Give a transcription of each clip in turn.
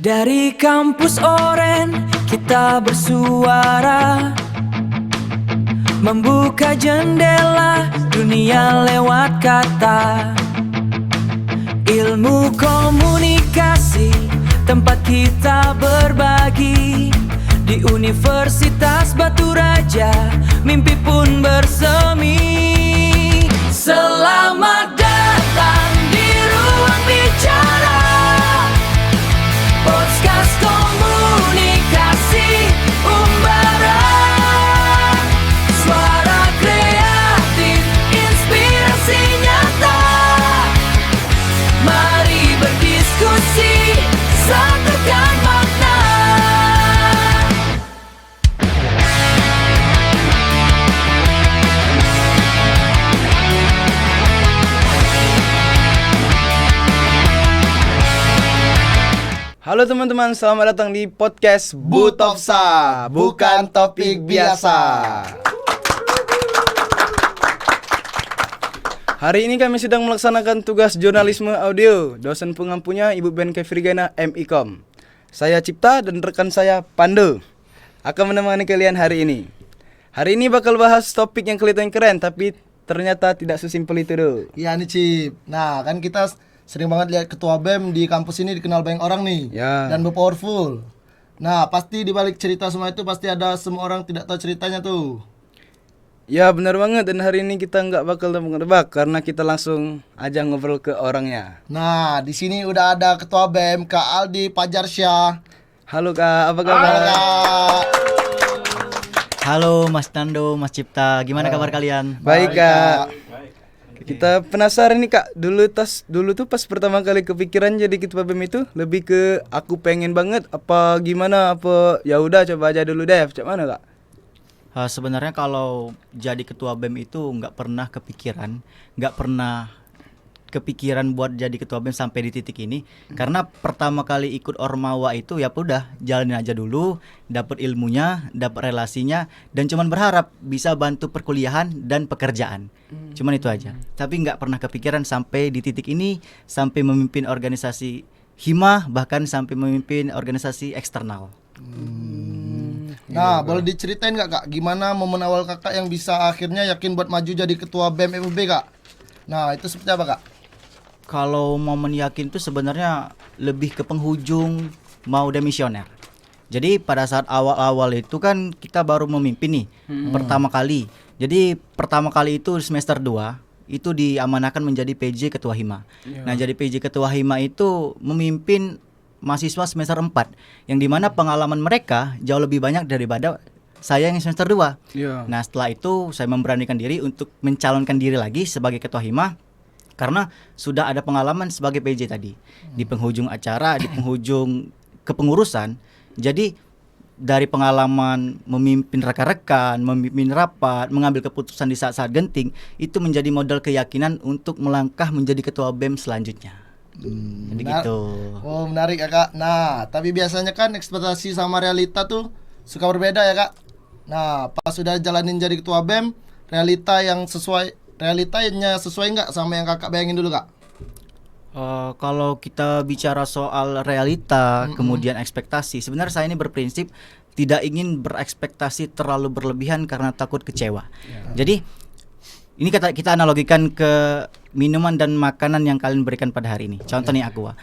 Dari kampus Oren kita bersuara, membuka jendela dunia lewat kata. Ilmu komunikasi, tempat kita berbagi. Di Universitas Batu Raja, mimpi pun bersemi. Selamat datang di ruang bicara, podcast komunikasi Umbara. Suara kreatif, inspirasi nyata. Mari berdiskusi, satukan makna. Halo teman-teman, selamat datang di podcast Butopsa, bukan topik biasa. Hari ini kami sedang melaksanakan tugas jurnalisme audio. Dosen pengampunya Ibu Benke Frigana MIKOM. Saya Cipta dan rekan saya Pandu akan menemani kalian hari ini. Hari ini bakal bahas topik yang kelihatan keren, tapi ternyata tidak sesimpel itu doh. Iya nih Cip. Nah kan kita sering banget lihat ketua BEM di kampus ini dikenal banyak orang nih. Ya. Dan powerful. Nah pasti di balik cerita semua itu pasti ada semua orang tidak tahu ceritanya tuh. Ya benar banget, dan hari ini kita nggak bakal tebak karena kita langsung aja ngobrol ke orangnya. Nah di sini udah ada ketua BEM Kak Aldi Pajarsyah. Halo Kak, apa kabar? Halo Kak. Halo Mas Nando, Mas Cipta, gimana kabar kalian? Baik Kak. Kita penasaran nih Kak, dulu tuh pas pertama kali kepikiran jadi ketua BEM itu lebih ke aku pengen banget apa gimana, apa ya udah coba aja dulu deh, macam mana Kak? Sebenarnya kalau jadi ketua BEM itu nggak pernah kepikiran buat jadi ketua BEM sampai di titik ini. Karena pertama kali ikut Ormawa itu ya udah jalanin aja dulu, dapat ilmunya, dapat relasinya, dan cuman berharap bisa bantu perkuliahan dan pekerjaan. Cuman itu aja. Tapi nggak pernah kepikiran sampai di titik ini, sampai memimpin organisasi Hima, bahkan sampai memimpin organisasi eksternal. Nah boleh diceritain nggak Kak gimana momen awal kakak yang bisa akhirnya yakin buat maju jadi ketua BEM FEB Kak? Nah itu seperti apa Kak? Kalau momen yakin itu sebenarnya lebih ke penghujung mau demisioner. Jadi pada saat awal-awal itu kan kita baru memimpin nih pertama kali. Jadi pertama kali itu semester 2 itu diamanahkan menjadi PJ Ketua Hima. Nah jadi PJ Ketua Hima itu memimpin mahasiswa semester 4 yang dimana pengalaman mereka jauh lebih banyak daripada saya yang semester 2. Nah setelah itu saya memberanikan diri untuk mencalonkan diri lagi sebagai Ketua Hima. Karena sudah ada pengalaman sebagai PJ tadi. Di penghujung acara, di penghujung kepengurusan. Jadi dari pengalaman memimpin rekan-rekan, memimpin rapat, mengambil keputusan di saat-saat genting, itu menjadi modal keyakinan untuk melangkah menjadi ketua BEM selanjutnya. Jadi gitu. Oh menarik ya Kak. Nah tapi biasanya kan ekspektasi sama realita tuh suka berbeda ya Kak. Nah pas sudah jalanin jadi ketua BEM, realitanya sesuai nggak sama yang kakak bayangin dulu Kak? Kalau kita bicara soal realita, kemudian ekspektasi, sebenarnya saya ini berprinsip tidak ingin berekspektasi terlalu berlebihan karena takut kecewa. Jadi ini kita analogikan ke minuman dan makanan yang kalian berikan pada hari ini. Contoh nih Aqua.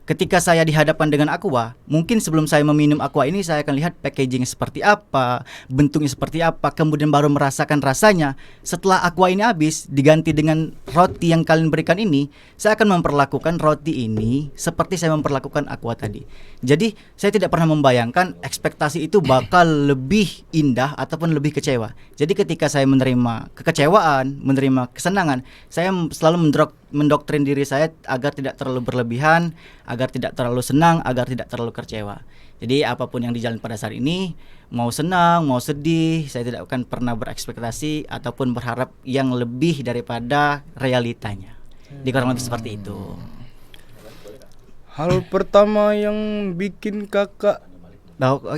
Ketika saya dihadapkan dengan Aqua, mungkin sebelum saya meminum Aqua ini saya akan lihat packaging seperti apa, bentuknya seperti apa, kemudian baru merasakan rasanya. Setelah Aqua ini habis diganti dengan roti yang kalian berikan ini, saya akan memperlakukan roti ini seperti saya memperlakukan Aqua tadi. Jadi saya tidak pernah membayangkan ekspektasi itu bakal lebih indah ataupun lebih kecewa. Jadi ketika saya menerima kekecewaan, menerima kesenangan, saya selalu mendoktrin diri saya agar tidak terlalu berlebihan, agar tidak terlalu senang, agar tidak terlalu kecewa. Jadi apapun yang dijalani pada saat ini, mau senang, mau sedih, saya tidak akan pernah berekspektasi ataupun berharap yang lebih daripada realitanya. Di kurang lebih seperti itu. Hal pertama yang bikin kakak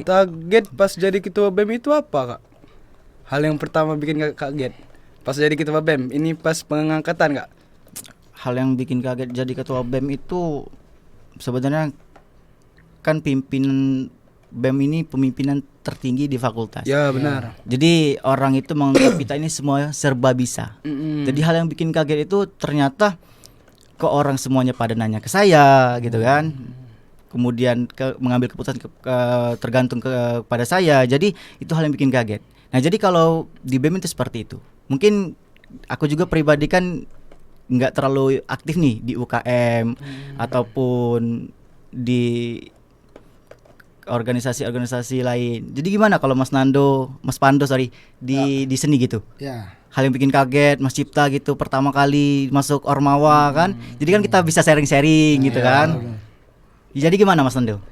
kaget pas jadi ketua BEM itu apa Kak? Hal yang pertama bikin kakak kaget pas jadi ketua BEM, ini pas pengangkatan Kak? Hal yang bikin kaget jadi ketua BEM itu sebenarnya kan pimpinan BEM ini pemimpinan tertinggi di fakultas. Ya benar. Jadi orang itu menganggap kita ini semua serba bisa. Jadi hal yang bikin kaget itu ternyata kok orang semuanya pada nanya ke saya gitu kan. Kemudian mengambil keputusan tergantung kepada saya. Jadi itu hal yang bikin kaget. Nah jadi kalau di BEM itu seperti itu. Mungkin aku juga pribadi kan nggak terlalu aktif nih di UKM ataupun di organisasi-organisasi lain. Jadi gimana kalau Mas Pando di seni gitu? Ya. Hal yang bikin kaget Mas Cipta gitu pertama kali masuk Ormawa kan. Jadi kan kita bisa sharing-sharing gitu kan. Jadi gimana Mas Nando?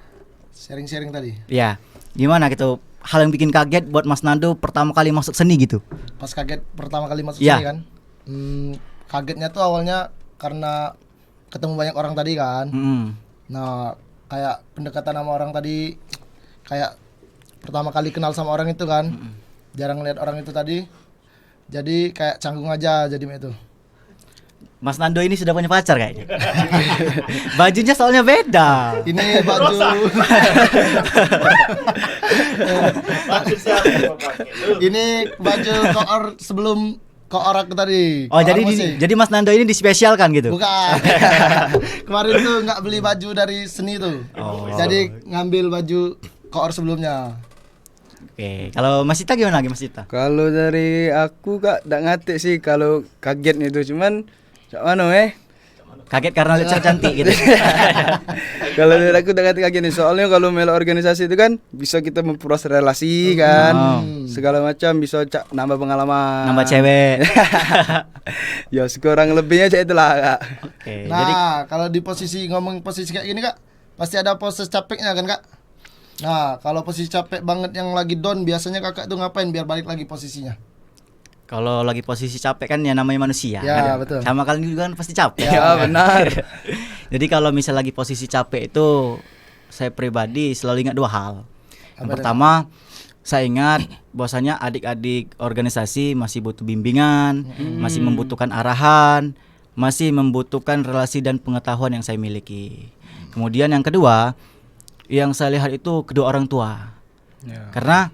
Sharing-sharing tadi. Ya. Gimana gitu? Hal yang bikin kaget buat Mas Nando pertama kali masuk seni gitu. Pas kaget pertama kali masuk Ya. sini kan. Kagetnya tuh awalnya karena ketemu banyak orang tadi kan. Nah, kayak pendekatan sama orang tadi, kayak pertama kali kenal sama orang itu kan, jarang lihat orang itu tadi, jadi kayak canggung aja jadi itu. Mas Nando ini sudah punya pacar kayaknya. Bajunya soalnya beda. Ini baju, ini baju koor sebelum koor aku tadi. Oh koor jadi musik. jadi Mas Nando ini dispesialkan gitu. Bukan. Kemarin tuh nggak beli baju dari seni tuh, jadi ngambil baju koor sebelumnya. Oke, kalau Mas Cita gimana lagi Mas Cita? Kalau dari aku Kak ndak ngatik sih kalau kagetnya itu cuman mana Kaget karena lihat cewek cantik gitu. Kalau dari aku udah kaget nih, soalnya kalau melo organisasi itu kan bisa kita memperluas relasi kan, segala macam bisa nambah pengalaman, Nambah cewek. ya sekurang lebihnya cak itulah Kak. Oke, Nah, jadi kalau di posisi ngomong posisi kayak gini Kak, pasti ada proses capeknya kan Kak. Nah, kalau posisi capek banget yang lagi down, biasanya Kakak tuh ngapain biar balik lagi posisinya? kalau lagi posisi capek kan ya namanya manusia. Ya, kan? betul. Sama kalian juga kan pasti capek. Ya, benar. Jadi kalau misal lagi posisi capek itu saya pribadi selalu ingat dua hal. Yang pertama, saya ingat bahwasanya adik-adik organisasi masih butuh bimbingan, masih membutuhkan arahan, masih membutuhkan relasi dan pengetahuan yang saya miliki. Kemudian yang kedua, yang saya lihat itu kedua orang tua. Karena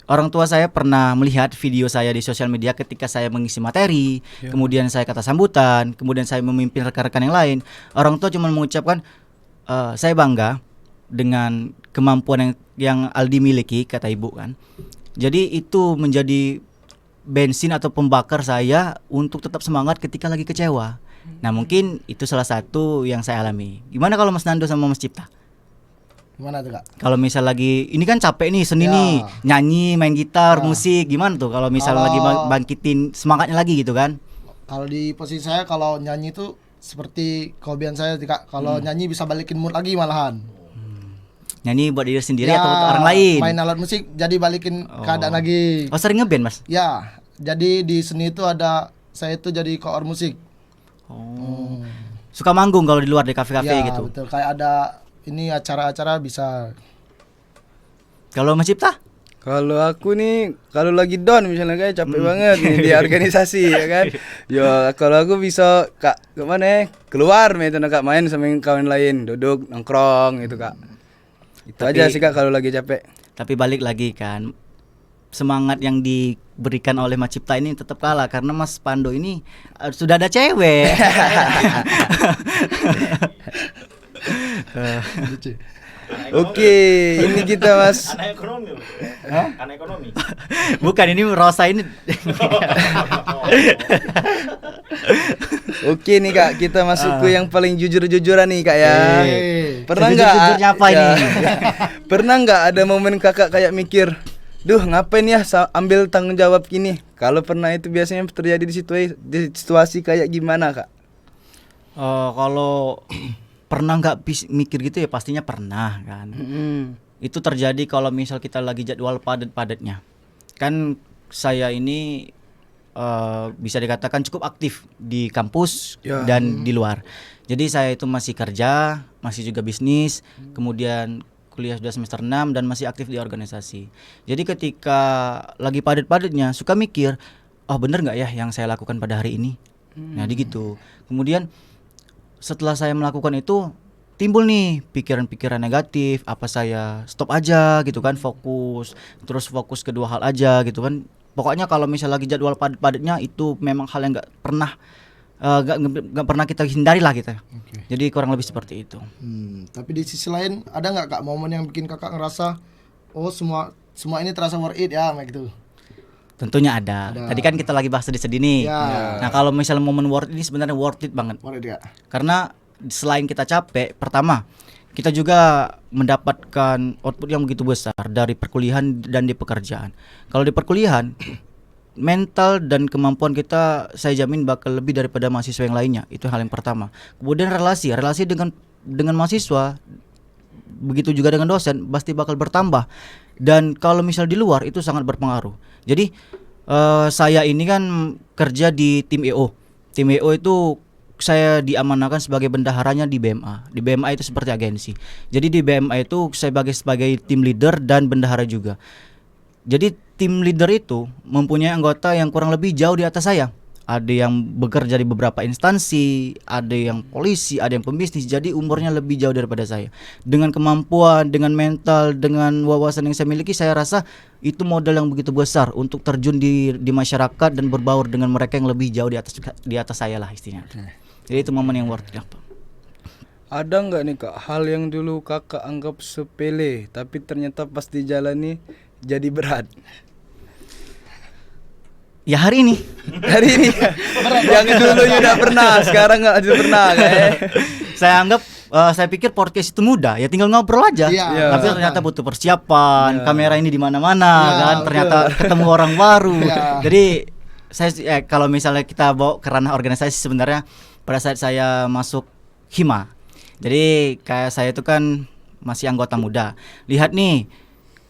orang tua saya pernah melihat video saya di sosial media ketika saya mengisi materi, kemudian saya kata sambutan, kemudian saya memimpin rekan-rekan yang lain. Orang tua cuma mengucapkan, saya bangga dengan kemampuan yang Aldi miliki, kata ibu kan. Jadi itu menjadi bensin atau pembakar saya untuk tetap semangat ketika lagi kecewa. Nah mungkin itu salah satu yang saya alami. Gimana kalau Mas Nando sama Mas Cipta? Gimana tuh Kak? Kalau misal lagi ini kan capek nih seni Ya. nih, nyanyi, main gitar, musik, gimana tuh kalau misal Kalau- lagi bangkitin semangatnya lagi gitu kan? Kalau di posisi saya, kalau nyanyi tuh seperti kehobian saya Kak. Kalau nyanyi bisa balikin mood lagi malahan. Nyanyi buat diri sendiri atau untuk orang lain? Main alat musik jadi balikin keadaan lagi. Oh sering ngeband Mas? Ya, jadi di seni itu ada, saya itu jadi koor musik. Oh. Suka manggung kalau di luar di kafe-kafe Ya, gitu. betul. Kayak ada ini acara-acara bisa. Kalau Mas Cipta? Kalau aku nih, kalau lagi down misalnya kayak capek banget nih di organisasi ya kan. Ya kalau aku bisa Kak kemana keluar itu Kak, main sama kawan lain, duduk nongkrong gitu Kak. Itu aja sih Kak kalau lagi capek. Tapi balik lagi kan, semangat yang diberikan oleh Mas Cipta ini tetap kalah karena Mas Pando ini sudah ada cewek. Oke, ini kita Mas. Anak ekonomi. Anak ekonomi. Bukan, ini Rosa ini. Oke nih Kak, kita masuk ke yang paling jujur-jujuran nih Kak ya. Pernah nggak? Sejujur-jujurnya apa ini? Pernah nggak ada momen Kakak kayak mikir, duh ngapain ya ambil tanggung jawab gini? Kalau pernah itu biasanya terjadi di situasi kayak gimana Kak? Kalau pernah nggak mikir gitu ya pastinya pernah kan. Itu terjadi kalau misal kita lagi jadwal padat-padatnya. Kan saya ini bisa dikatakan cukup aktif di kampus dan di luar. Jadi saya itu masih kerja, masih juga bisnis, kemudian kuliah sudah semester 6 dan masih aktif di organisasi. Jadi ketika lagi padat-padatnya suka mikir, oh bener nggak ya yang saya lakukan pada hari ini? Nah gitu. Kemudian setelah saya melakukan itu, timbul nih pikiran-pikiran negatif, apa saya stop aja gitu kan, fokus ke dua hal aja gitu kan. Pokoknya kalau misalnya lagi jadwal padat-padatnya itu memang hal yang nggak pernah kita hindari lah kita. Jadi kurang lebih seperti itu. Tapi di sisi lain ada nggak Kak momen yang bikin Kakak ngerasa oh semua ini terasa worth it ya kayak gitu? Tentunya ada. Tadi kan kita lagi bahas sedih-sedih nih. Ya. Nah kalau misalnya momen worth it ini sebenarnya worth it banget. Worth it ya. Karena selain kita capek, pertama kita juga mendapatkan output yang begitu besar dari perkuliahan dan di pekerjaan. Kalau di perkuliahan mental dan kemampuan kita saya jamin bakal lebih daripada mahasiswa yang lainnya. Itu hal yang pertama. Kemudian relasi dengan mahasiswa, begitu juga dengan dosen pasti bakal bertambah. Dan kalau misal di luar itu sangat berpengaruh. Jadi saya ini kan kerja di tim EO. Tim EO itu saya diamanahkan sebagai bendaharanya di BMA. Di BMA itu seperti agensi. Jadi di BMA itu saya sebagai tim leader dan bendahara juga. Jadi tim leader itu mempunyai anggota yang kurang lebih jauh di atas saya. Ada yang bekerja di beberapa instansi, ada yang polisi, ada yang pembisnis. Jadi umurnya lebih jauh daripada saya. Dengan kemampuan, dengan mental, dengan wawasan yang saya miliki, saya rasa itu modal yang begitu besar untuk terjun di masyarakat dan berbaur dengan mereka yang lebih jauh di atas saya lah istilahnya. Jadi itu momen yang worth it. Ada nggak nih Kak hal yang dulu Kakak anggap sepele tapi ternyata pas dijalani jadi berat? Ya hari ini. Hari ini yang dulunya udah pernah, sekarang nggak pernah kayak. Saya anggap saya pikir podcast itu mudah, ya tinggal ngobrol aja. Iya. Tapi ternyata butuh persiapan, kamera ini di mana-mana kan, ternyata ketemu orang baru. Jadi saya kalau misalnya kita bawa ke ranah organisasi sebenarnya pada saat saya masuk Hima. Jadi kayak saya itu kan masih anggota muda. Lihat nih,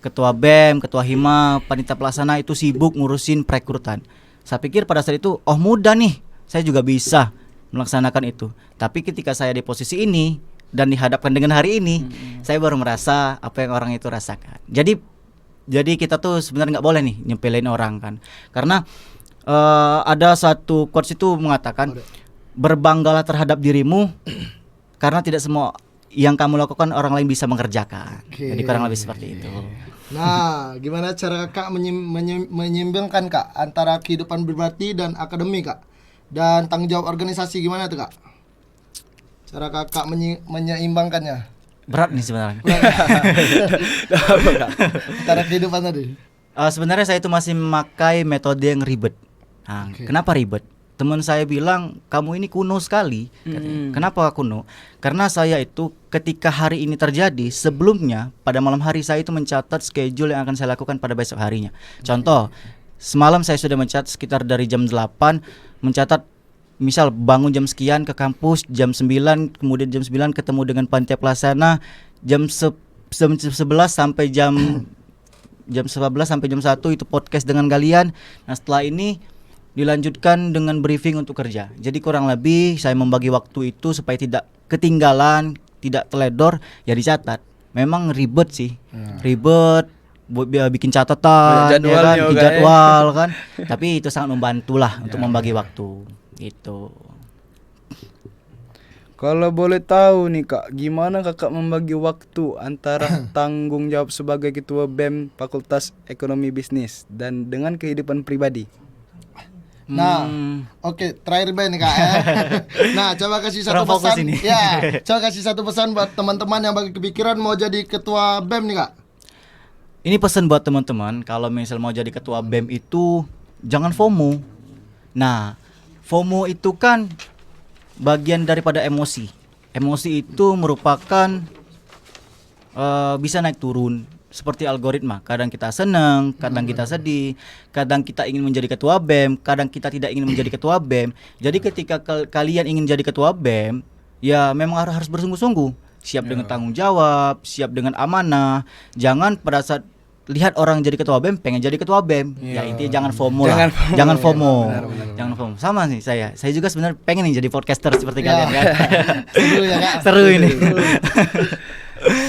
ketua BEM, ketua Hima, panitia pelaksana itu sibuk ngurusin perekrutan. Saya pikir pada saat itu, oh mudah nih, saya juga bisa melaksanakan itu. Tapi ketika saya di posisi ini dan dihadapkan dengan hari ini, saya baru merasa apa yang orang itu rasakan. Jadi kita tuh sebenarnya nggak boleh nih nyepelin orang kan. Karena ada satu quotes itu mengatakan, berbanggalah terhadap dirimu karena tidak semua yang kamu lakukan orang lain bisa mengerjakan. Jadi kurang lebih seperti itu. Nah, gimana cara Kakak menyeimbangkan Kak antara kehidupan pribadi dan akademi Kak? Dan tanggung jawab organisasi gimana tuh Kak? Cara Kakak menyeimbangkannya? Berat nih sebenarnya. Antara kehidupan tadi. Sebenarnya saya itu masih memakai metode yang ribet. Nah, kenapa ribet? Teman saya bilang kamu ini kuno sekali. Kenapa kuno? Karena saya itu ketika hari ini terjadi, sebelumnya pada malam hari saya itu mencatat schedule yang akan saya lakukan pada besok harinya. Contoh, semalam saya sudah mencatat sekitar dari jam 8, mencatat misal bangun jam sekian ke kampus, jam 9, kemudian jam 9 ketemu dengan panitia pelaksana, jam 11 sampai jam 11 sampai jam 1 itu podcast dengan kalian. Nah, setelah ini dilanjutkan dengan briefing untuk kerja. Jadi kurang lebih saya membagi waktu itu supaya tidak ketinggalan, tidak teledor, ya dicatat. Memang ribet sih. Ribet bikin catatan, Jadwal ya kan, juga, bikin jadwal kan. Tapi itu sangat membantu lah untuk membagi waktu. Gitu. Kalau boleh tahu nih Kak, gimana Kakak membagi waktu antara tanggung jawab sebagai ketua BEM Fakultas Ekonomi Bisnis dan dengan kehidupan pribadi? Nah, oke, terakhir Ben nih Kak. Nah, coba kasih satu Kurang fokus pesan. ini. Ya, coba kasih satu pesan buat teman-teman yang bagi kepikiran mau jadi ketua BEM nih Kak. Ini pesan buat teman-teman, kalau misal mau jadi ketua BEM itu jangan FOMO. Nah, FOMO itu kan bagian daripada emosi. Emosi itu merupakan bisa naik turun. Seperti algoritma, kadang kita senang, kadang kita sedih, kadang kita ingin menjadi ketua BEM, kadang kita tidak ingin menjadi ketua BEM. Jadi ketika kalian ingin jadi ketua BEM, ya memang harus bersungguh-sungguh, siap dengan tanggung jawab, siap dengan amanah. Jangan pada saat lihat orang jadi ketua BEM pengen jadi ketua BEM. Ya intinya jangan FOMO lah. Jangan FOMO. Jangan FOMO. Sama sih saya juga sebenarnya pengen nih jadi podcaster seperti kalian kan. Seru ya Kak. Seru ini.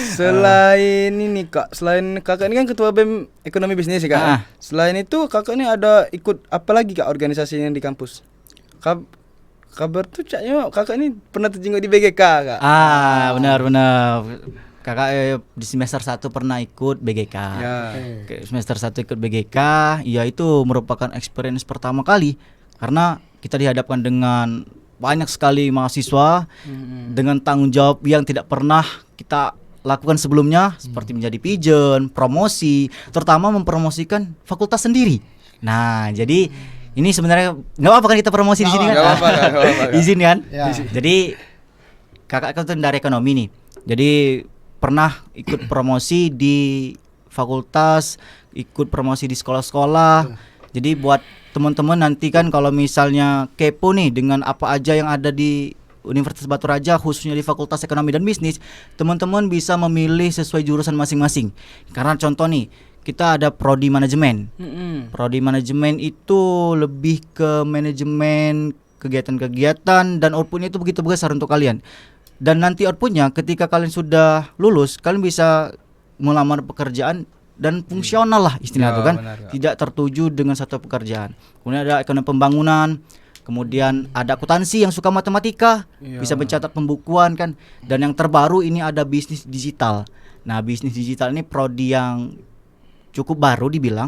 Selain ini Kak, selain Kakak ini kan ketua BEM Ekonomi Bisnis ya Kak. Selain itu Kakak ini ada ikut apa lagi Kak organisasi yang di kampus? kabar tuh caknya kakak ini pernah terjenguk di BGK kak. Benar. Kakak di semester 1 pernah ikut BGK. Ya. Semester 1 ikut BGK, ya itu merupakan experience pertama kali karena kita dihadapkan dengan banyak sekali mahasiswa dengan tanggung jawab yang tidak pernah kita lakukan sebelumnya seperti menjadi pigeon, promosi, terutama mempromosikan fakultas sendiri. Nah, jadi ini sebenarnya nggak apa-apa kan kita promosi di sini kan? Nggak apa-apa, Kak. Izin kan? Ya. Jadi kakak kan dari ekonomi nih. Jadi pernah ikut promosi di fakultas, ikut promosi di sekolah-sekolah. Jadi buat teman-teman nanti kan kalau misalnya kepo nih dengan apa aja yang ada di Universitas Batu Raja khususnya di Fakultas Ekonomi dan Bisnis, teman-teman bisa memilih sesuai jurusan masing-masing. Karena contoh nih, kita ada prodi manajemen. Prodi manajemen itu lebih ke manajemen kegiatan-kegiatan dan outputnya itu begitu besar untuk kalian. Dan nanti outputnya ketika kalian sudah lulus, kalian bisa melamar pekerjaan dan fungsional lah istilahnya itu kan, benar, Kak. tidak tertuju dengan satu pekerjaan. Kemudian ada ekonomi pembangunan, kemudian ada akuntansi yang suka matematika, bisa mencatat pembukuan kan. Dan yang terbaru ini ada bisnis digital. Nah, bisnis digital ini prodi yang cukup baru dibilang,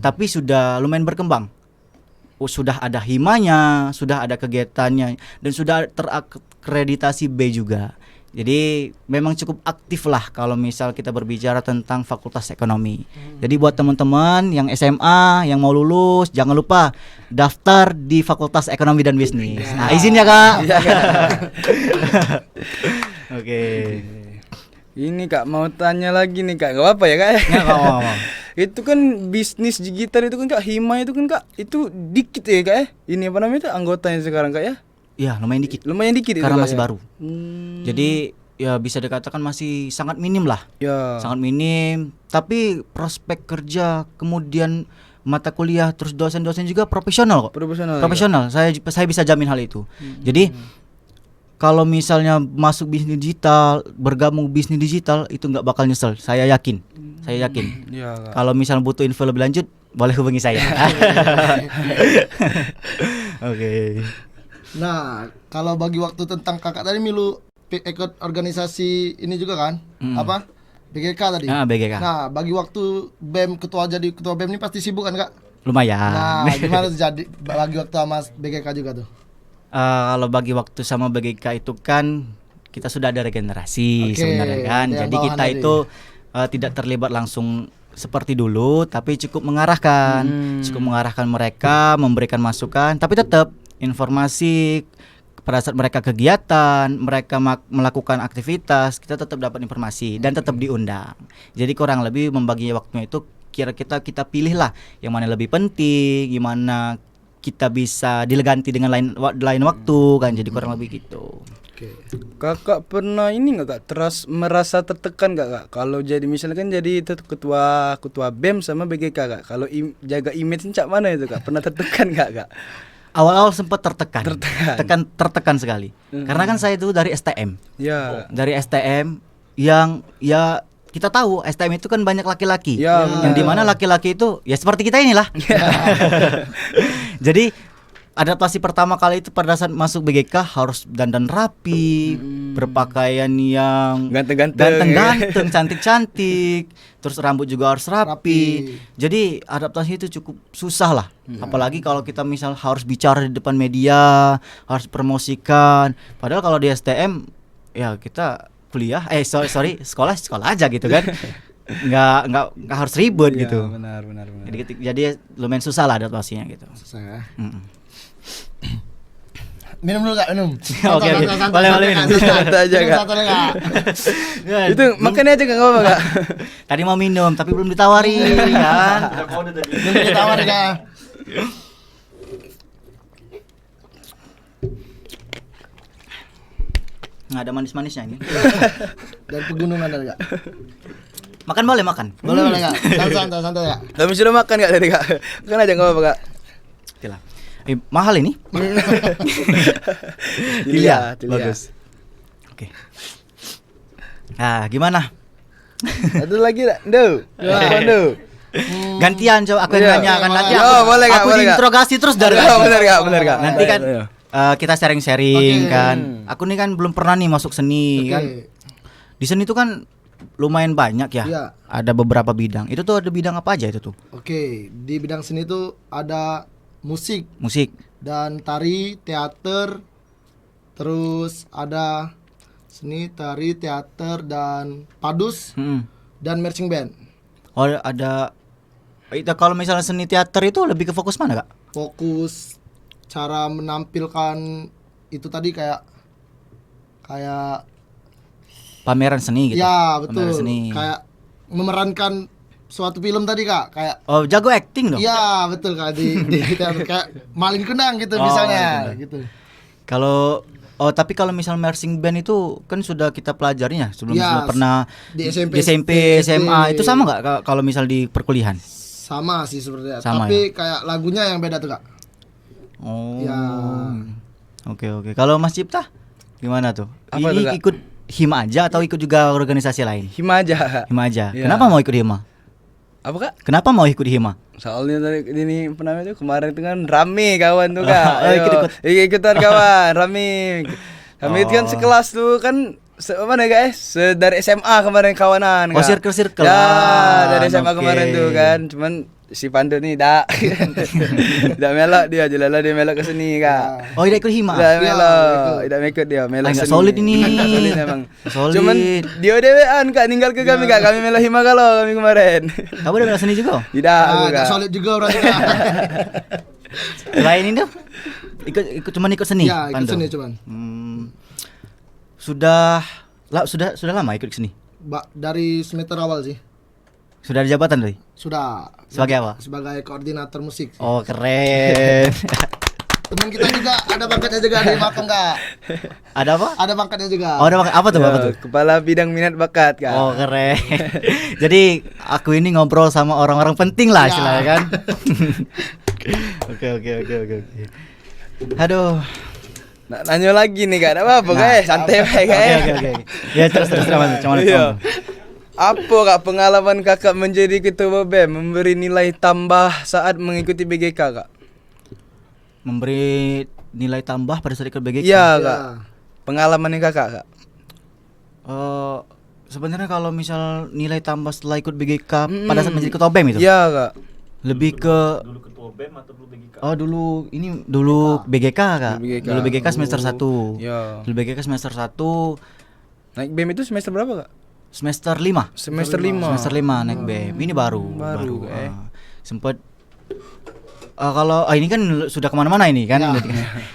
tapi sudah lumayan berkembang. Sudah ada himanya, sudah ada kegiatannya, dan sudah terakreditasi B juga. Jadi memang cukup aktif lah kalau misal kita berbicara tentang Fakultas Ekonomi. Jadi buat teman-teman yang SMA, yang mau lulus, jangan lupa daftar di Fakultas Ekonomi dan Bisnis. Nah, izin ya Kak. Oke. Ini Kak mau tanya lagi nih Kak, gak apa-apa ya Kak? Ya, nggak apa-apa. Itu kan bisnis digital itu kan Kak, hima itu kan Kak, itu dikit ya Kak ya? Ini apa namanya itu anggotanya sekarang Kak ya? Ya, lumayan dikit. Lumayan dikit itu Karena Kak, masih ya? baru. Jadi ya bisa dikatakan masih sangat minim lah. Ya. Sangat minim, tapi prospek kerja, kemudian mata kuliah, terus dosen-dosen juga profesional kok. Profesional. Saya bisa jamin hal itu. Jadi kalau misalnya masuk bisnis digital, bergabung bisnis digital itu nggak bakal nyesel. Saya yakin. Ya, Kak. Kalau misalnya butuh info lebih lanjut, boleh hubungi saya. Oke. Nah, kalau bagi waktu tentang kakak tadi milu ikut organisasi ini juga kan? Apa? BGK tadi. BGK. Nah, bagi waktu jadi ketua BEM ini pasti sibuk kan kak? Lumayan. Nah, gimana tuh jadi bagi waktu sama BGK juga tuh? Kalau bagi waktu sama BGK itu kan kita sudah ada regenerasi Oke, sebenarnya kan. yang Jadi bawahan kita tadi. itu tidak terlibat langsung seperti dulu, tapi cukup mengarahkan mereka, memberikan masukan, tapi tetap informasi pada saat mereka kegiatan, mereka melakukan aktivitas, kita tetap dapat informasi dan tetap diundang. Jadi kurang lebih membagi waktunya itu kira-kira kita pilih lah yang mana lebih penting, gimana kita bisa dileganti dengan lain waktu kan. Jadi kurang lebih gitu. Kakak pernah ini nggak Kak merasa tertekan nggak Kak kalau jadi misalnya kan jadi itu ketua BEM sama BGK Kak, kalau jaga image cak mana itu Kak, pernah tertekan nggak Kak? Awal-awal sempat tertekan sekali. Karena kan saya itu dari STM. Ya. Dari STM yang ya kita tahu STM itu kan banyak laki-laki. Ya, yang dimana laki-laki itu ya seperti kita inilah. Jadi adaptasi pertama kali itu pada saat masuk BGK harus dandan rapi, berpakaian yang ganteng-ganteng, cantik-cantik, terus rambut juga harus rapi. Jadi adaptasi itu cukup susah lah. Apalagi kalau kita misal harus bicara di depan media, harus promosikan. Padahal kalau di STM ya kita kuliah, sekolah aja gitu kan. Nggak harus ribut gitu. Benar. Jadi lumayan susah lah adaptasinya gitu. Susah. Minum dulu kak, minum. Oke. Boleh minum. Santai aja, Kak. Satu lagi kak. Itu makannya aja nggak apa-apa Kak. Tadi mau minum tapi belum ditawari kan. Belum ditawar kak. Nggak ada manis-manisnya ini. Dari pegunungan tadi kak. Makan boleh makan. Boleh kak. Santai kak. Tapi sudah makan Kak tadi Kak? Makan aja nggak apa-apa Kak. Itulah. Mahal ini. Iya. Bagus. Oke. Nah, gimana? Ada lagi tak? Duh. Gantian coba aku yang Iya. nanya kan nanti Oh, boleh, Kak, aku boleh, Kak. diinterogasi terus dari Benar Kak. nanti kan kita sharing-sharing Oke. kan. Aku nih kan belum pernah nih masuk seni Oke. kan. Di seni itu kan lumayan banyak ya. Iya. Ada beberapa bidang. Itu tuh ada bidang apa aja itu tuh? Oke, di bidang seni itu ada musik Musik. dan tari, teater, terus ada seni, tari, teater dan padus Mm-mm. dan marching band. Oh, ada itu kalau misalnya seni teater itu lebih ke fokus mana, Kak? Fokus cara menampilkan itu tadi kayak Pameran seni gitu. ya betul, Pameran seni. kayak memerankan suatu film tadi Kak, kayak Oh, jago acting dong. ya betul Kak di teater kayak Malin Kundang gitu Oh, misalnya Malin gitu. Kalau tapi kalau misal marching band itu kan sudah kita pelajari ya sebelum Ya, pernah di SMP, di SMP, SMA itu sama nggak kalau misal di perkuliahan? Sama sih sebenarnya, Sama tapi kayak lagunya yang beda tuh Kak. Oh. Ya. Oke. Kalau Mas Cipta gimana tuh? Apa Ini tuh, Kak? ikut hima aja atau ikut juga organisasi lain? Hima aja. Hima aja. Iya. Kenapa mau ikut hima? Apa Kak? Kenapa mau ikut hima? Soalnya tadi ini apa namanya tuh kemarin itu kan rame kawan tuh Kak. Oh, ikut-ikut. Ikutan kawan, rame. Kami itu kan Oh. sekelas tuh kan mana ya guys? Dari SMA kemarin kawanan. Oh, Kak. circle-circle. Ya, dari SMA Oke. kemarin tuh kan. Cuman si Pandu nih dak. Tidak melok dia, jelala dia melok ke sini Kak. Oh, tidak ikut hima. Tidak Ya, melok, tidak ikut dia melok. Nggak seni. solid ini. Nggak solid emang. Solid. Cuman dia dewean Kak ninggal ke kami Kak. Kami melok hima kalau kami kemarin. Kamu udah bela seni juga? Tidak, aku, Nah, Kak. solid juga berarti Kak. Selain itu ikut cuman ikut seni. Ya, ikut Pandu? seni cuman. Sudah lama ikut seni. Dari semester awal sih. Sudah ada jabatan tadi? Sudah. Sebagai apa? Sebagai koordinator musik. Oh, keren. Teman kita juga ada pangkatnya juga di Makom Kak. Ada apa? Ada pangkatnya juga. Oh, ada apa tuh? Apa tuh? Kepala bidang minat bakat Kak. Oh, keren. Jadi aku ini ngobrol sama orang-orang penting lah Ya. istilahnya kan. Oke. Aduh. Nah, nanya lagi nih Kak, ada apa Nah, guys? Santai baik guys. Oke. Ya terus cuman Iya. Apa Kak pengalaman Kakak menjadi ketua BEM memberi nilai tambah saat mengikuti BGK Kak? Memberi nilai tambah pada saat ikut BGK. Iya Ya. Kak. Pengalaman Kakak Kak. Sebenarnya kalau misal nilai tambah setelah ikut BGK pada saat menjadi ketua BEM itu Iya Kak. lebih ke Dulu ketua BEM atau dulu BGK? dulu BGK Kak. BGK. Dulu BGK semester 1. Iya. Dulu BGK semester 1 Naik BEM itu semester berapa Kak? semester 5. Semester 5. Semester 5 naik BEM. Ini baru. Baru, Sempat kalau ini kan sudah kemana-mana ini kan.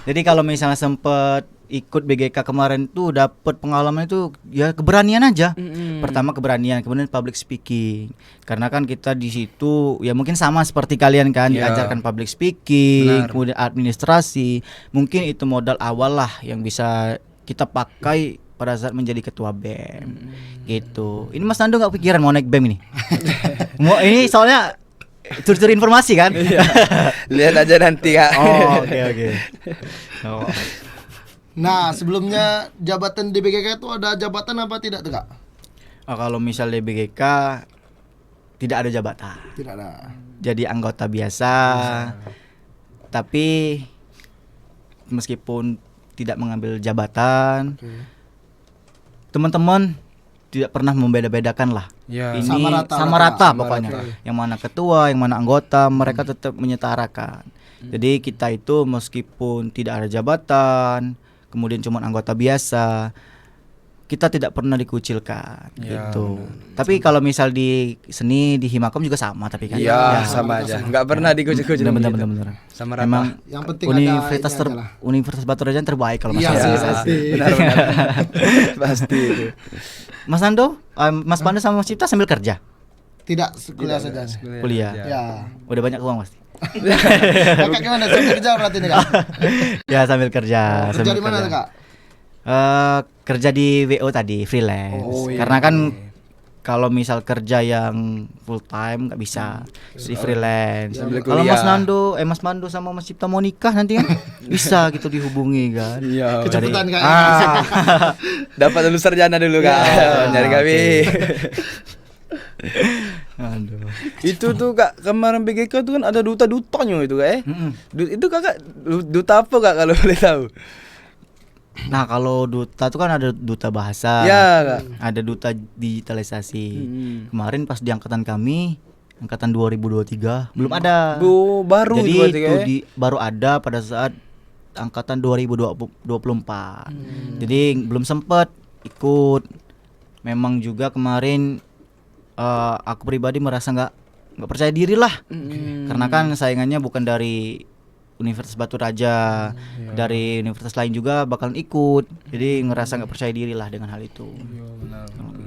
Jadi kalau misalnya sempat ikut BGK kemarin tuh dapat pengalaman itu ya keberanian aja. Pertama keberanian, kemudian public speaking. Karena kan kita di situ ya mungkin sama seperti kalian kan Ya. diajarkan public speaking, Benar. kemudian administrasi. Mungkin itu modal awal lah yang bisa kita pakai pada saat menjadi ketua BEM. Gitu. Ini Mas Nando nggak pikiran mau naik BEM ini? Ini soalnya curi-curi informasi kan? Lihat aja nanti Kak. Oh, oke. Oh. Nah, sebelumnya jabatan di BGK itu ada jabatan apa tidak tuh Kak? Kalau misalnya BGK tidak ada jabatan. Tidak ada. Jadi anggota biasa. Tapi meskipun tidak mengambil jabatan, teman-teman tidak pernah membeda-bedakan lah. Ya. Ini Sama rata, sama rata. rata pokoknya. Sama rata. Yang mana ketua, yang mana anggota, mereka tetap menyetarakan. Jadi kita itu meskipun tidak ada jabatan, kemudian cuma anggota biasa, kita tidak pernah dikucilkan Ya, gitu. Tapi kalau misal di seni di Himakom juga sama tapi kan. Iya, Ya, sama aja. Enggak pernah dikucil-kucil. bener. Sama rata. Memang Yang penting universitas ada ini aja lah. Universitas Batu Raja terbaik kalau Iya masalah. sih, Ya, pasti. benar. Pasti itu. Mas Nando, Mas Panda sama Mas Cipta sambil kerja, Tidak, kuliah saja. kuliah. Ya. Udah banyak uang pasti. Kakak gimana? Saya kerja berarti nih Kak. Ya sambil kerja. Kerja sambil di mana tuh Kak? Kerja di WO tadi freelance. Oh, iya. Karena kan kalau misal kerja yang full time nggak bisa di freelance. Sambil Kalau kuliah. Mas Mando sama Mas Cipta mau nikah nanti kan bisa gitu dihubungi kan. Iya. Kecepatan Kak. Dapat lulus sarjana dulu Kak. Ya, Nyari kami. oke. Aduh. Itu tuh Kak, kemarin BGK tuh kan ada duta-dutanya itu Kak Itu Kakak duta apa Kak kalau boleh tahu? Nah, kalau duta tuh kan ada duta bahasa, Ya Kak. ada duta digitalisasi. Kemarin pas di angkatan kami, angkatan 2023 belum ada. Baru Jadi itu berarti, itu Kak, ya? baru ada pada saat angkatan 2024. Jadi belum sempat ikut. Memang juga kemarin aku pribadi merasa nggak percaya diri lah. Karena kan saingannya bukan dari Universitas Batu Raja, dari universitas lain juga bakalan ikut. Jadi ngerasa nggak percaya diri lah dengan hal itu.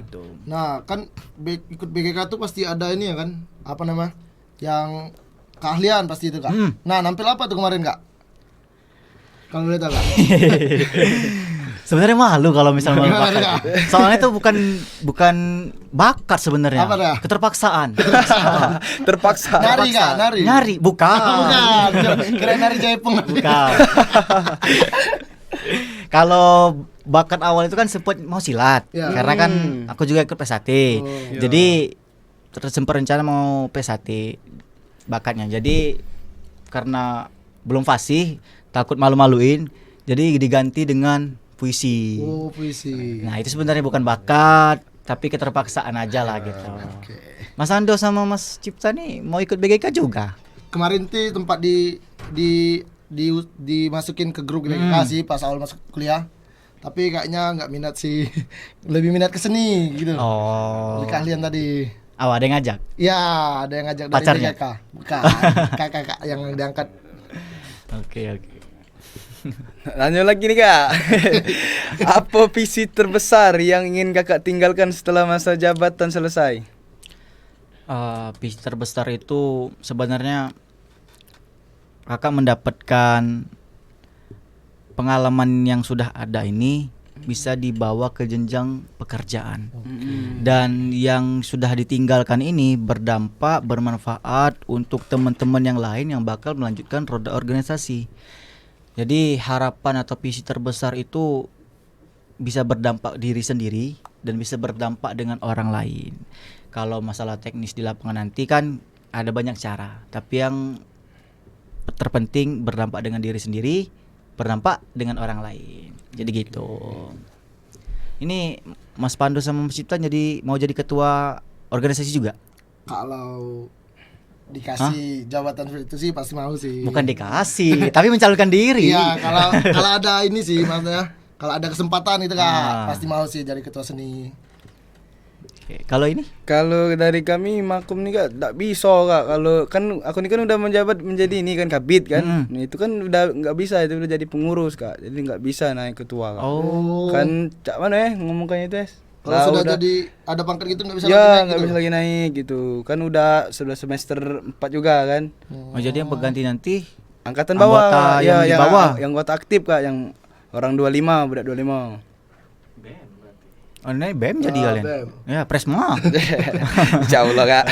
Gitu. Nah, kan ikut BGK tuh pasti ada ini ya kan? Apa nama? Yang keahlian pasti itu, Kak. Nah, nampil apa tuh kemarin, Kak? Kalau boleh tahu, Kak. Sebenarnya malu kalau misalnya malu Gimana, bakat. Kak? Soalnya itu bukan bakat sebenarnya. Apa dah? Keterpaksaan. Terpaksa. Nari, Kak, nari. Nyari, bukan. Bukan. Keren nari Jaipong. Bukan. Kalau bakat awal itu kan sempat mau silat. Ya. Karena kan aku juga ikut P1. Jadi terus sempat rencana mau P1 bakatnya. Jadi karena belum fasih, takut malu-maluin, jadi diganti dengan puisi. Oh, puisi. Nah, itu sebenarnya bukan bakat, tapi keterpaksaan aja lah gitu. Mas Ando sama Mas Cipta nih mau ikut BGK juga. Kemarin tuh tempat dimasukin ke grup BGK sih pas awal masuk kuliah. Tapi kayaknya nggak minat sih. Lebih minat ke seni gitu. Oh. Lebih keahlian tadi. Ada yang ngajak. Ya, ada yang ngajak dari Pacarnya? BGK. Bukan. Kakak yang diangkat. Oke. Lanjut lagi nih Kak. Apa visi terbesar yang ingin Kakak tinggalkan setelah masa jabatan selesai? Visi terbesar itu sebenarnya kakak mendapatkan pengalaman yang sudah ada ini bisa dibawa ke jenjang pekerjaan. Dan yang sudah ditinggalkan ini berdampak, bermanfaat untuk teman-teman yang lain yang bakal melanjutkan roda organisasi. Jadi harapan atau visi terbesar itu bisa berdampak diri sendiri dan bisa berdampak dengan orang lain. Kalau masalah teknis di lapangan nanti kan ada banyak cara, tapi yang terpenting berdampak dengan diri sendiri, berdampak dengan orang lain. Jadi gitu. Ini Mas Pandu sama Mas Cipta mau jadi ketua organisasi juga? Kalau dikasih jabatan seperti itu sih pasti mau sih. Bukan dikasih, tapi mencalonkan diri. Iya, kalau ada ini sih maksudnya, kalau ada kesempatan itu Kak, Ah. pasti mau sih jadi ketua seni. Oke, kalau ini? Kalau dari kami makum nih Kak, tak bisa Kak. Kalau kan aku ini kan udah menjabat menjadi ini kan kabit kan. Nah, itu kan udah nggak bisa, itu udah jadi pengurus Kak. Jadi nggak bisa naik ketua Kak. Oh. Kan cak mana ya ngomongnya itu Kalau sudah jadi ada pangkat gitu nggak bisa lagi ya naik nggak gitu. bisa lagi naik gitu. Kan udah semester 4 juga kan. Oh, jadi yang pengganti nanti Angkatan bawah Anggota Kak. yang di bawah. Yang anggota aktif Kak, yang orang 25, budak 25. oh, ini BEM jadi kalian. BEM. Ya, Presma. Insyaallah Kak.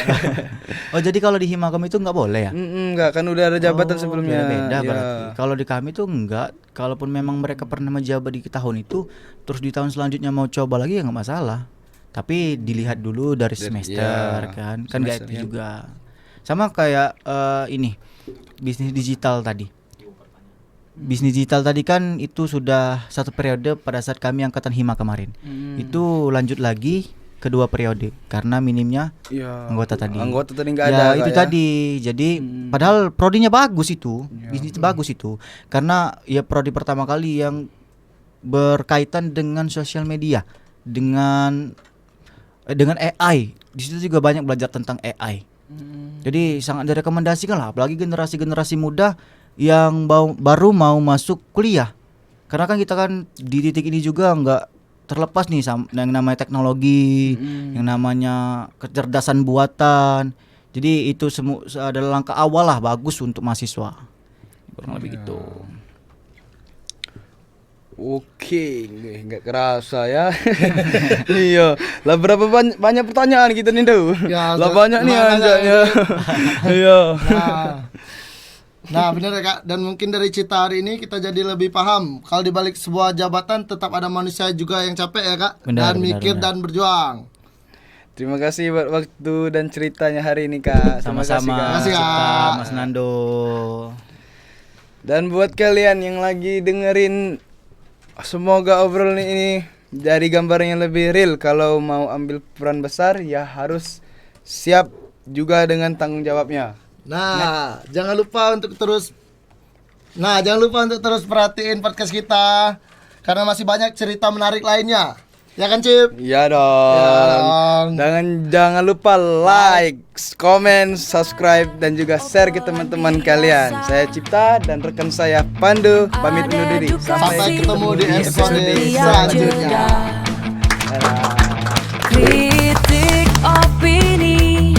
Oh, jadi kalau di Himakom itu nggak boleh ya? Enggak, kan udah ada jabatan sebelumnya. Beda Ya. berarti. Kalau di kami tuh enggak. Kalaupun memang mereka pernah menjabat di tahun itu, terus di tahun selanjutnya mau coba lagi ya nggak masalah. Tapi dilihat dulu dari semester ya, kan nggak itu semesternya. juga. Sama kayak ini bisnis digital tadi. Bisnis digital tadi kan itu sudah satu periode pada saat kami angkatan Hima kemarin. Itu lanjut lagi kedua periode karena minimnya Iya. anggota tadi. Anggota tadi nggak Ya, ada. itu Kak, ya. tadi. Jadi padahal prodinya bagus itu. Bisnis bagus itu. Karena ya prodi pertama kali yang berkaitan dengan sosial media, dengan AI. Di situ juga banyak belajar tentang AI. Jadi sangat direkomendasikan lah, apalagi generasi-generasi muda yang baru mau masuk kuliah. Karena kan kita kan di titik ini juga nggak terlepas nih sama yang namanya teknologi, yang namanya kecerdasan buatan. Jadi itu semua adalah langkah awal lah bagus untuk mahasiswa. Kurang lebih gitu. Oke, nggak kerasa ya. Iya, lah berapa banyak pertanyaan kita nih tuh. Ya, lah banyak nih makanya anjaknya. Iya. Nah, benar ya Kak. Dan mungkin dari cerita hari ini kita jadi lebih paham kalau di balik sebuah jabatan tetap ada manusia juga yang capek ya Kak. Benar, dan mikir benar. dan berjuang. Terima kasih buat waktu dan ceritanya hari ini Kak. Terima kasih, Sama-sama. Kak. Terima kasih, Cipta, Kak. Mas Nando. Dan buat kalian yang lagi dengerin, semoga obrolan ini dari gambarnya lebih real. Kalau mau ambil peran besar ya harus siap juga dengan tanggung jawabnya. Jangan lupa untuk terus perhatiin podcast kita karena masih banyak cerita menarik lainnya. Ya kan, Cip? Iya dong. Ya dong. Jangan lupa like, comment, subscribe dan juga share ke teman-teman kalian. Saya Cipta dan rekan saya Pandu pamit undur diri. Sampai ketemu di episode Setia selanjutnya. jeda. Dadah. Kritik, opini,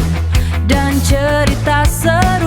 dan cerita seru